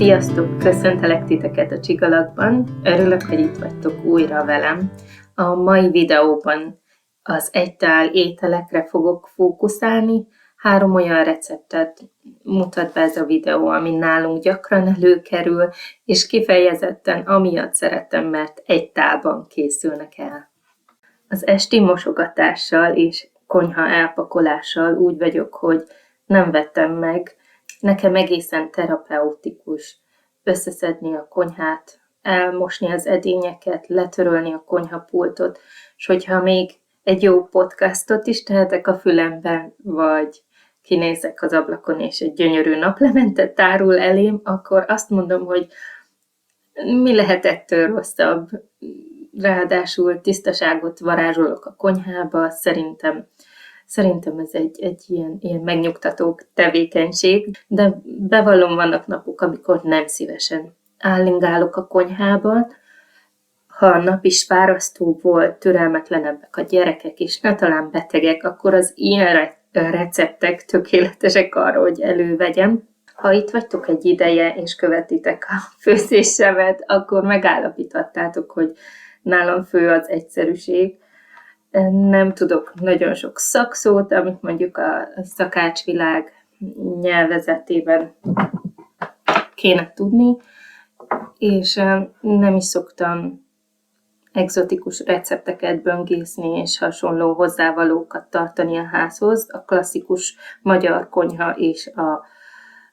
Sziasztok! Köszöntelek titeket a Csigalakban. Örülök, hogy itt vagytok újra velem. A mai videóban az egytál ételekre fogok fókuszálni. 3 olyan receptet mutat be ez a videó, ami nálunk gyakran előkerül, és kifejezetten amiatt szeretem, mert egy tálban készülnek el. Az esti mosogatással és konyha elpakolással úgy vagyok, hogy nem vettem meg. Nekem egészen terapeutikus összeszedni a konyhát, elmosni az edényeket, letörölni a konyhapultot, és hogyha még egy jó podcastot is tehetek a fülemben, vagy kinézek az ablakon, és egy gyönyörű naplemente tárul elém, akkor azt mondom, hogy mi lehet ettől rosszabb. Ráadásul tisztaságot varázsolok a konyhába, Szerintem ez egy ilyen megnyugtató tevékenység, de bevallom, vannak napok, amikor nem szívesen állingálok a konyhában. Ha a nap is fárasztó volt, türelmetlenebbek a gyerekek is, ne talán betegek, akkor az ilyen receptek tökéletesek arra, hogy elővegyem. Ha itt vagytok egy ideje, és követitek a főzésemet, akkor megállapíthattátok, hogy nálam fő az egyszerűség. Nem tudok nagyon sok szakszót, amit mondjuk a szakácsvilág nyelvezetében kéne tudni, és nem is szoktam egzotikus recepteket böngészni és hasonló hozzávalókat tartani a házhoz. A klasszikus magyar konyha és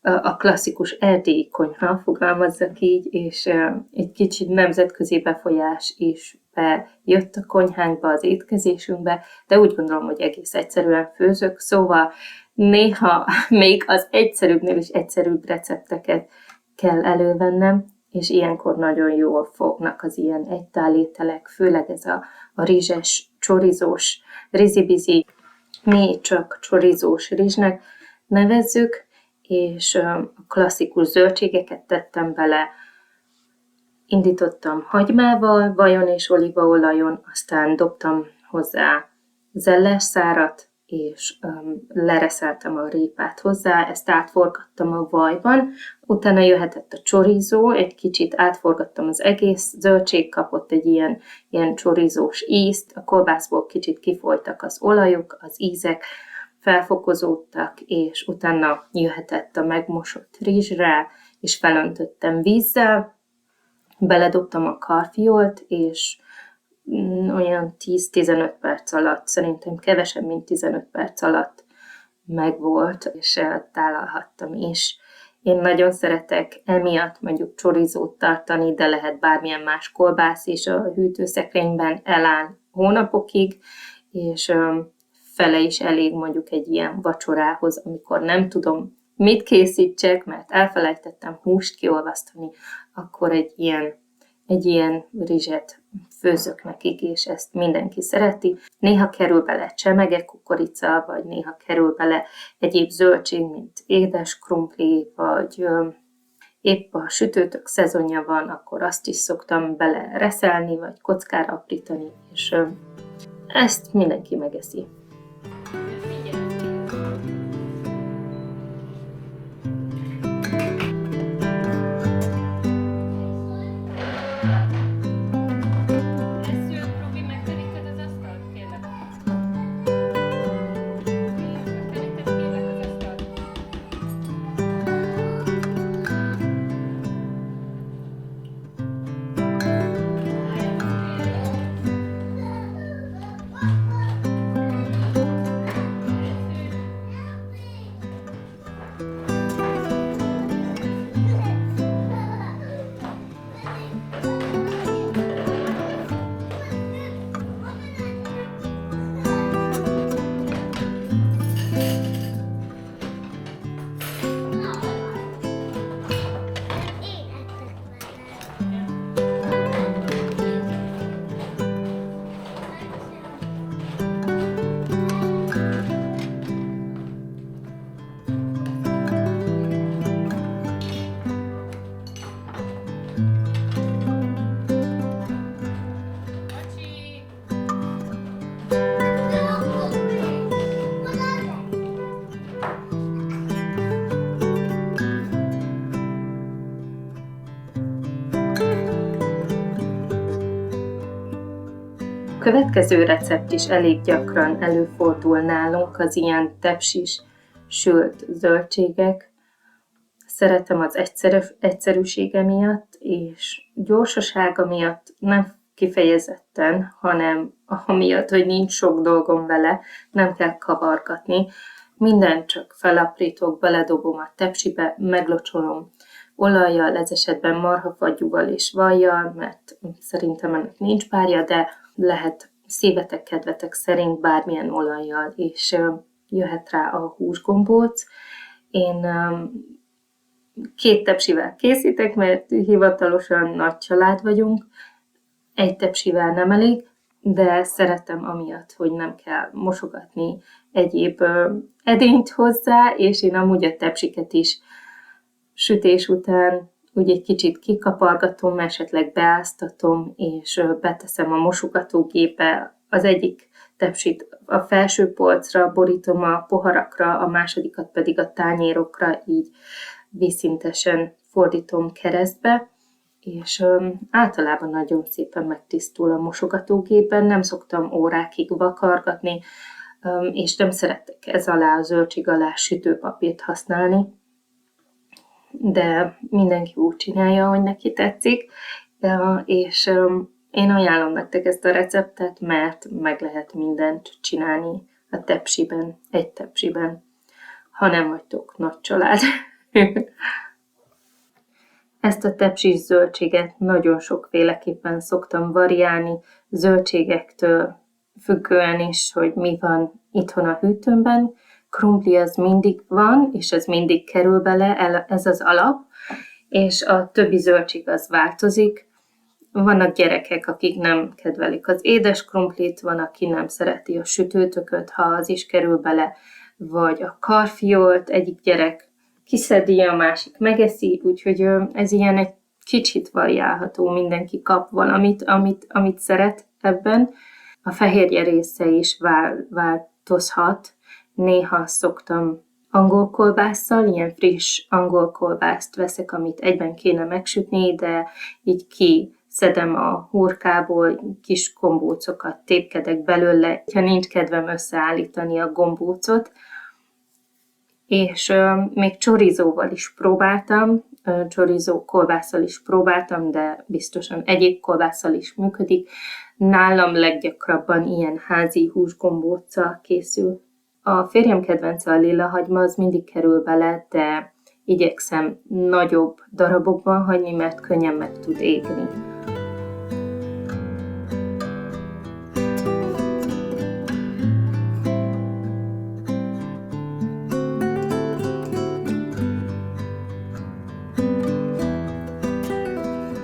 a klasszikus erdélyi konyha, fogalmazzak így, és egy kicsit nemzetközi befolyás is bejött a konyhánkba, az étkezésünkbe, de úgy gondolom, hogy egész egyszerűen főzök, szóval néha még az egyszerűbbnél is egyszerűbb recepteket kell elővennem, és ilyenkor nagyon jól fognak az ilyen egytálételek, főleg ez a rizses, csorizós, rizibizi, mi csak csorizós rizsnek nevezzük, és a klasszikus zöldségeket tettem bele, indítottam hagymával, vajon és olívaolajon, aztán dobtam hozzá zellérszárat, és lereszeltem a répát hozzá, ezt átforgattam a vajban, utána jöhetett a csorizó, egy kicsit átforgattam az egész, zöldség kapott egy ilyen csorizós ízt, a kolbászból kicsit kifolytak az olajok, az ízek, felfokozódtak, és utána jöhetett a megmosott rizs rá, és felöntöttem vízzel, beledobtam a karfiolt, és olyan 10-15 perc alatt, szerintem kevesebb, mint 15 perc alatt megvolt, és tálalhattam is. Én nagyon szeretek emiatt mondjuk csorizót tartani, de lehet bármilyen más kolbász is a hűtőszekrényben, eláll hónapokig, és fele is elég mondjuk egy ilyen vacsorához, amikor nem tudom, mit készítsek, mert elfelejtettem húst kiolvasztani, akkor egy ilyen rizset főzök nekik, és ezt mindenki szereti. Néha kerül bele csemege kukorica, vagy néha kerül bele egyéb zöldség, mint édes krumpli, vagy épp a sütőtök szezonja van, akkor azt is szoktam bele reszelni, vagy kockára aprítani, és ezt mindenki megeszi. Következő recept is elég gyakran előfordul nálunk, az ilyen tepsis sült zöldségek. Szeretem az egyszerűsége miatt, és gyorsasága miatt nem kifejezetten, hanem amiatt, hogy nincs sok dolgom vele, nem kell kavargatni. Mindent csak felaprítok, beledobom a tepsibe, meglocsolom olajjal, ez esetben marhafagyúval és vajjal, mert szerintem ennek nincs párja, de lehet szívetek, kedvetek szerint bármilyen olajjal, és jöhet rá a húsgombóc. Én 2 tepsivel készítek, mert hivatalosan nagy család vagyunk, 1 tepsivel nem elég, de szeretem amiatt, hogy nem kell mosogatni egyéb edényt hozzá, és én amúgy a tepsiket is sütés után úgy egy kicsit kikapargatom, esetleg beáztatom, és beteszem a mosogatógépbe. Az egyik tepsit a felső polcra borítom, a poharakra, a másodikat pedig a tányérokra, így vízszintesen fordítom keresztbe, és általában nagyon szépen megtisztul a mosogatógépben, nem szoktam órákig vakargatni, és nem szeretek ez alá, a zöldség alá sütőpapírt használni, de mindenki úgy csinálja, hogy neki tetszik, és én ajánlom nektek ezt a receptet, mert meg lehet mindent csinálni a tepsiben, egy tepsiben, ha nem vagytok nagy család. Ezt a tepsis zöldséget nagyon sokféleképpen szoktam variálni, zöldségektől függően is, hogy mi van itthon a hűtőmben. Krumpli az mindig van, és ez mindig kerül bele, ez az alap, és a többi zöldség az változik. Vannak gyerekek, akik nem kedvelik az édes krumplit, van, aki nem szereti a sütőtököt, ha az is kerül bele, vagy a karfiolt, egyik gyerek kiszedi, a másik megeszi, úgyhogy ez ilyen egy kicsit variálható, mindenki kap valamit, amit szeret ebben. A fehérje része is változhat. Néha szoktam angol kolbásszal, ilyen friss angol kolbászt veszek, amit egyben kéne megsütni, de így kiszedem a hurkából, kis gombócokat tépkedek belőle, ha nincs kedvem összeállítani a gombócot. És még csorizóval is próbáltam, csorizó kolbásszal is próbáltam, de biztosan egyéb kolbásszal is működik. Nálam leggyakrabban ilyen házi húsgombóccal készül. A férjem kedvence a lillahagyma, az mindig kerül bele, de igyekszem nagyobb darabokban hagyni, mert könnyen meg tud égni.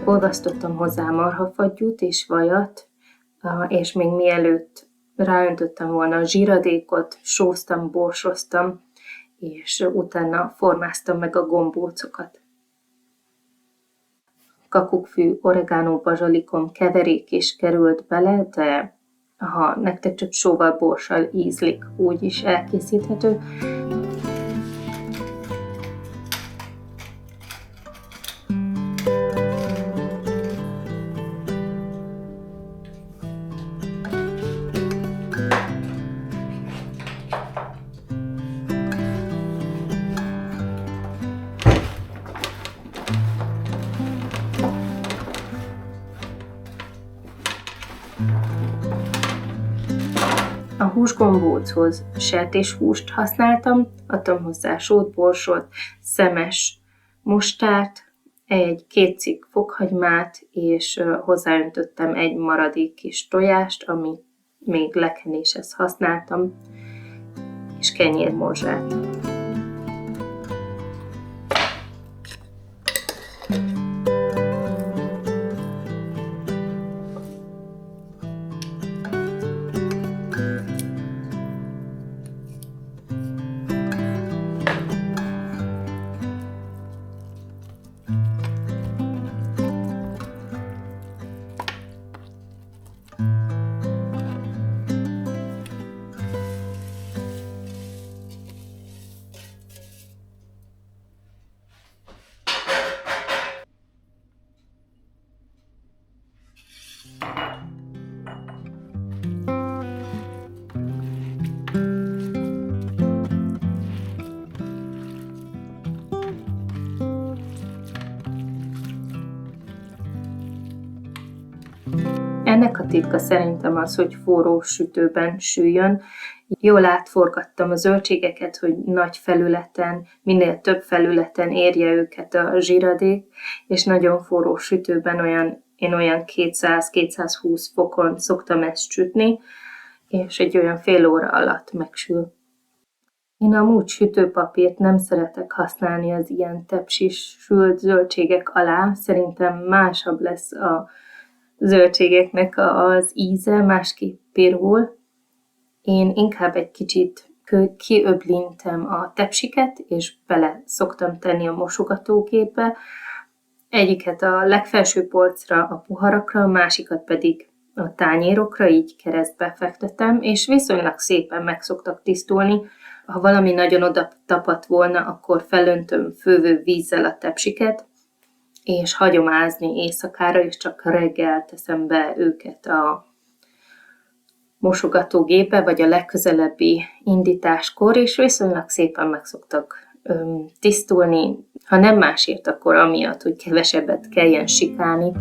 Olvasztottam hozzá marhafagyút és vajat, és még mielőtt ráöntöttem volna a zsíradékot, sóztam, borsoztam, és utána formáztam meg a gombócokat. Kakukkfű, oregano, bazsalikom keverék is került bele, de ha nektek csak sóval, borssal ízlik, úgy is elkészíthető. A húsgombóchoz sertéshúst használtam, adtam hozzá sót, borsot, szemes mustárt, 2 cikk fokhagymát, és hozzáöntöttem egy maradék kis tojást, amit még lekenéshez használtam, és kenyérmorzsát. Ennek a titka szerintem az, hogy forró sütőben süljön. Jól átforgattam a zöldségeket, hogy nagy felületen, minél több felületen érje őket a zsíradék, és nagyon forró sütőben én olyan 200-220 fokon szoktam ezt sütni, és egy olyan fél óra alatt megsül. Én amúgy sütőpapírt nem szeretek használni az ilyen tepsis sült zöldségek alá, szerintem másabb lesz a zöldségeknek az íze, másképp pirul. Én inkább egy kicsit kiöblintem a tepsiket, és bele szoktam tenni a mosogatógépbe. Egyiket a legfelső polcra, a poharakra, a másikat pedig a tányérokra, így keresztbe fektetem, és viszonylag szépen meg szoktak tisztulni. Ha valami nagyon oda tapadt volna, akkor felöntöm fővő vízzel a tepsiket, és hagyom ázni éjszakára, és csak reggel teszem be őket a mosogatógépbe, vagy a legközelebbi indításkor, és viszonylag szépen meg szoktak tisztulni. Ha nem másért, akkor amiatt, hogy kevesebbet kelljen sikálni.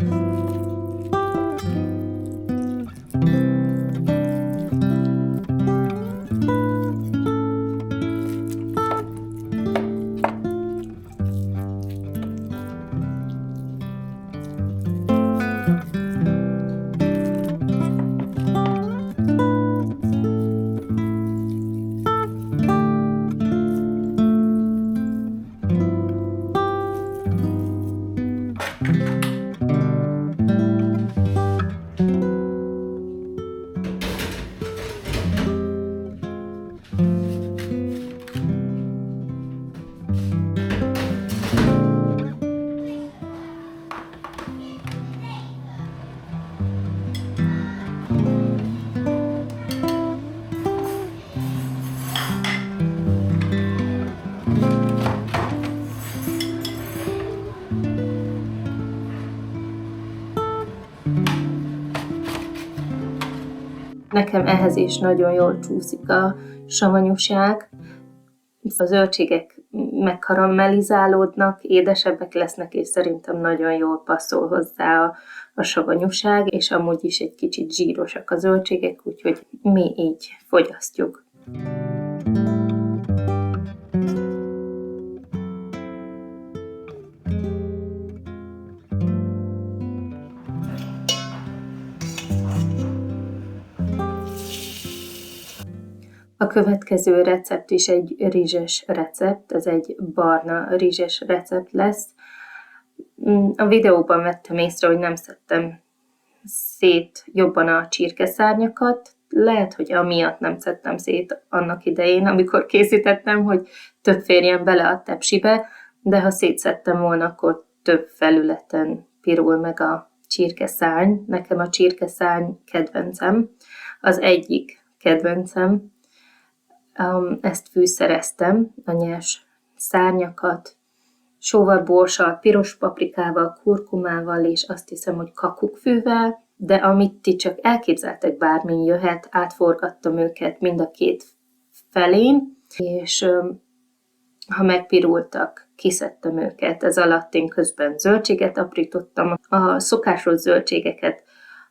Nekem ehhez is nagyon jól csúszik a savanyúság. A zöldségek megkaramellizálódnak, édesebbek lesznek, és szerintem nagyon jól passzol hozzá a savanyúság, és amúgy is egy kicsit zsírosak a zöldségek, úgyhogy mi így fogyasztjuk. A következő recept is egy rizses recept, ez egy barna rizses recept lesz. A videóban vettem észre, hogy nem szedtem szét jobban a csirkeszárnyakat. Lehet, hogy amiatt nem szedtem szét annak idején, amikor készítettem, hogy több férjen bele a tepsibe, de ha szétszedtem volna, akkor több felületen pirul meg a csirkeszárny. Nekem a csirkeszárny kedvencem, az egyik kedvencem. Ezt fűszereztem, a nyers szárnyakat, sóval, borssal, piros paprikával, kurkumával, és azt hiszem, hogy kakukkfűvel, de amit ti csak elképzeltek, bármi jöhet, átforgattam őket mind a két felén, és ha megpirultak, kiszedtem őket. Ez alatt én közben zöldséget aprítottam, a szokásos zöldségeket,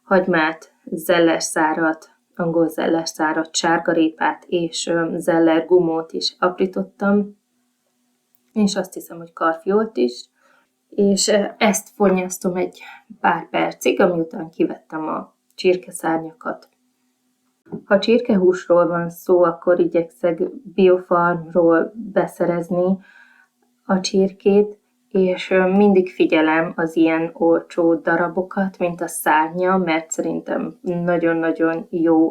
hagymát, zellerszárat, angol zellerszárat, sárgarépát és zellergumót is aprítottam, és azt hiszem, hogy karfiolt is, és ezt fornyasztom egy pár percig, amiután kivettem a csirkeszárnyakat. Ha csirkehúsról van szó, akkor igyekszek biofarmról beszerezni a csirkét, és mindig figyelem az ilyen olcsó darabokat, mint a szárnya, mert szerintem nagyon-nagyon jó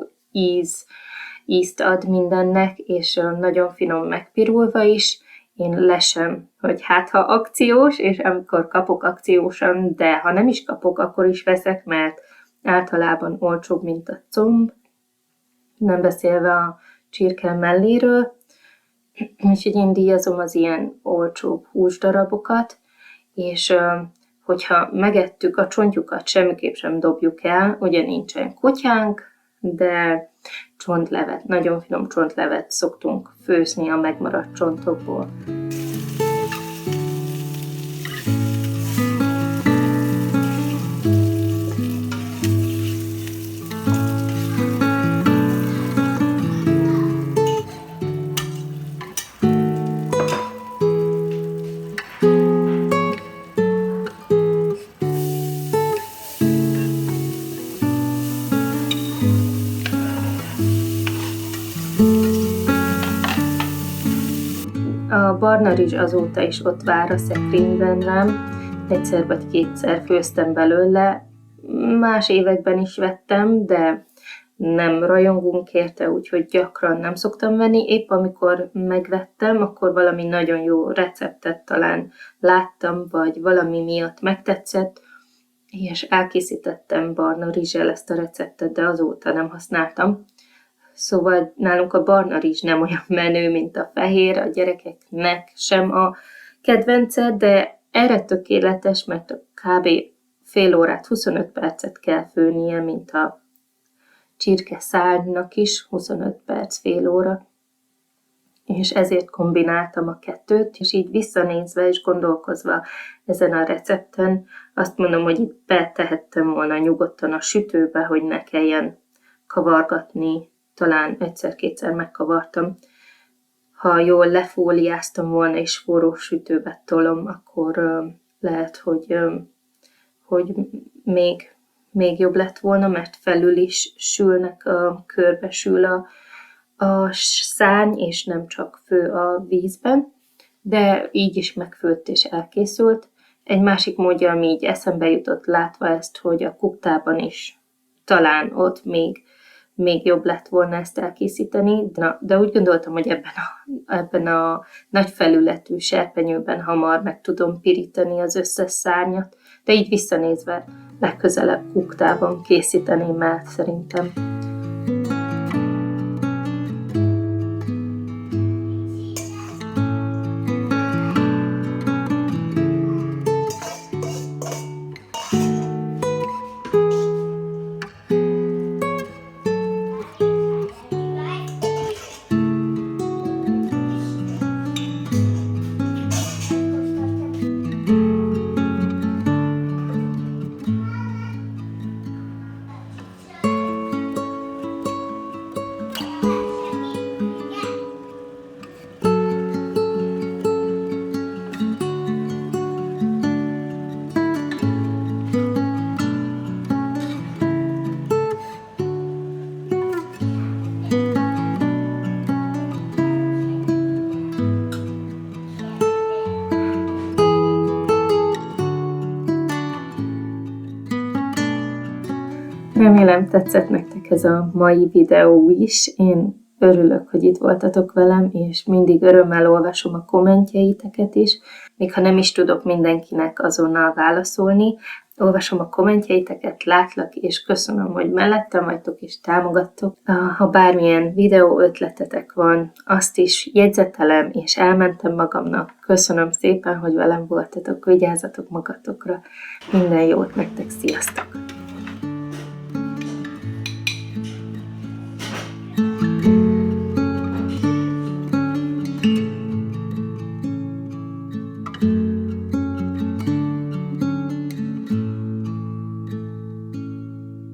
ízt ad mindennek, és nagyon finom megpirulva is. Én lesem, hogy hát ha akciós, és amikor kapok akciósan, de ha nem is kapok, akkor is veszek, mert általában olcsóbb, mint a comb, nem beszélve a csirke melléről, úgyhogy én díjazom az ilyen olcsóbb húsdarabokat, és hogyha megettük a csontjukat, semmiképp sem dobjuk el, ugye nincsen kutyánk, de csontlevet, nagyon finom csontlevet szoktunk főzni a megmaradt csontokból. barna rizs azóta is ott vár a szekrényben rám. Egyszer vagy kétszer főztem belőle, más években is vettem, de nem rajongunk érte, úgyhogy gyakran nem szoktam venni. Épp amikor megvettem, akkor valami nagyon jó receptet talán láttam, vagy valami miatt megtetszett, és elkészítettem barna rizssel ezt a receptet, de azóta nem használtam. Szóval nálunk a barna rizs nem olyan menő, mint a fehér, a gyerekeknek sem a kedvence, de erre tökéletes, mert kb. Fél órát, 25 percet kell főnie, mint a csirke szárnynak is, 25 perc, fél óra. És ezért kombináltam a kettőt, és így visszanézve és gondolkozva ezen a recepten, azt mondom, hogy itt betehettem volna nyugodtan a sütőbe, hogy ne kelljen kavargatni, talán egyszer-kétszer megkavartam. Ha jól lefóliáztam volna és forró sütőbe tolom, akkor lehet, hogy még jobb lett volna, mert felül is sülnek, körbe sül a szárny, és nem csak fő a vízben, de így is megfőtt és elkészült. Egy másik módja, ami így eszembe jutott látva ezt, hogy a kuktában is talán ott még jobb lett volna ezt elkészíteni, de úgy gondoltam, hogy ebben a nagy felületű serpenyőben hamar meg tudom pirítani az összes szárnyat, de így visszanézve legközelebb kuktában készíteném el szerintem. Remélem tetszett nektek ez a mai videó is. Én örülök, hogy itt voltatok velem, és mindig örömmel olvasom a kommentjeiteket is. Még ha nem is tudok mindenkinek azonnal válaszolni, olvasom a kommentjeiteket, látlak, és köszönöm, hogy mellettem vagytok és támogattok. Ha bármilyen videó ötletetek van, azt is jegyzetelem, és elmentem magamnak. Köszönöm szépen, hogy velem voltatok, vigyázzatok magatokra. Minden jót nektek, sziasztok!